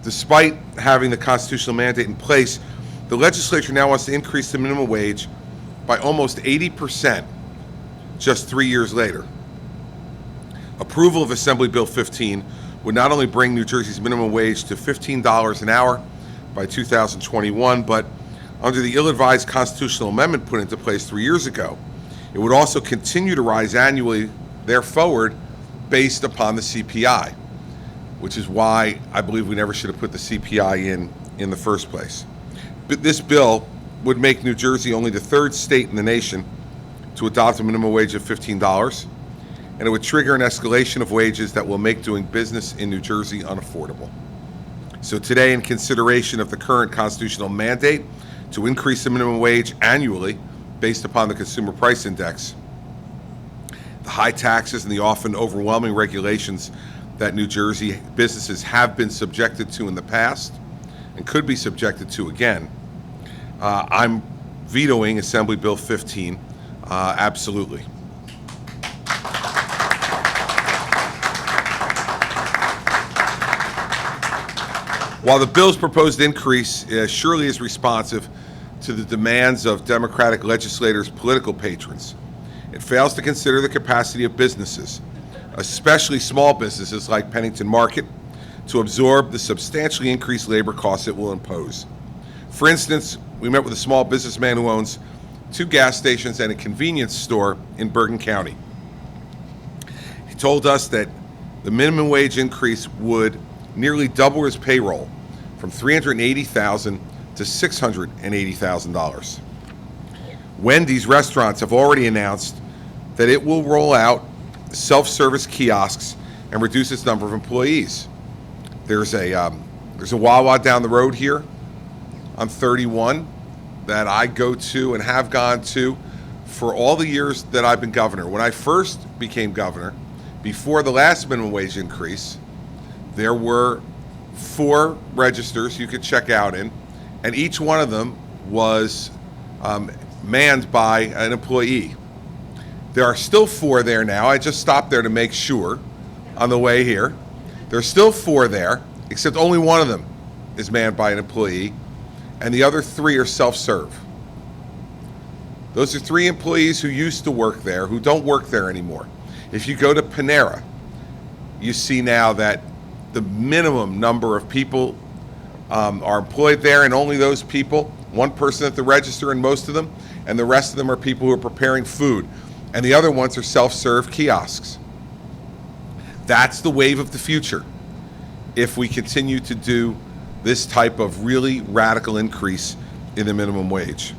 Despite having the constitutional mandate in place, the legislature now wants to increase the minimum wage by almost 80% just 3 years later. Approval of Assembly Bill 15 would not only bring New Jersey's minimum wage to $15 an hour by 2021, but under the ill-advised constitutional amendment put into place 3 years ago, it would also continue to rise annually there forward based upon the CPI, which is why I believe we never should have put the CPI in the first place. But this bill would make New Jersey only the third state in the nation to adopt a minimum wage of $15, and it would trigger an escalation of wages that will make doing business in New Jersey unaffordable. So today, in consideration of the current constitutional mandate to increase the minimum wage annually based upon the Consumer Price Index, the high taxes and the often overwhelming regulations that New Jersey businesses have been subjected to in the past and could be subjected to again, I'm vetoing Assembly Bill 15, absolutely. While the bill's proposed increase surely is responsive to the demands of Democratic legislators' political patrons, it fails to consider the capacity of businesses, especially small businesses like Pennington Market, to absorb the substantially increased labor costs it will impose. For instance, we met with a small businessman who owns 2 gas stations and a convenience store in Bergen County. He told us that the minimum wage increase would nearly double his payroll from $380,000 to $680,000. Wendy's restaurants have already announced that it will roll out self-service kiosks and reduce its number of employees. There's a Wawa down the road here on 31 that I go to and have gone to for all the years that I've been governor. When I first became governor, before the last minimum wage increase, there were 4 registers you could check out in, and each one of them was manned by an employee. There are still 4 there now. I just stopped there to make sure on the way here. There are still 4 there, except only one of them is manned by an employee, and the other 3 are self-serve. Those are 3 employees who used to work there, who don't work there anymore. If you go to Panera, you see now that the minimum number of people are employed there, and only those people, 1 person at the register in most of them, and the rest of them are people who are preparing food, and the other ones are self-serve kiosks. That's the wave of the future if we continue to do this type of really radical increase in the minimum wage.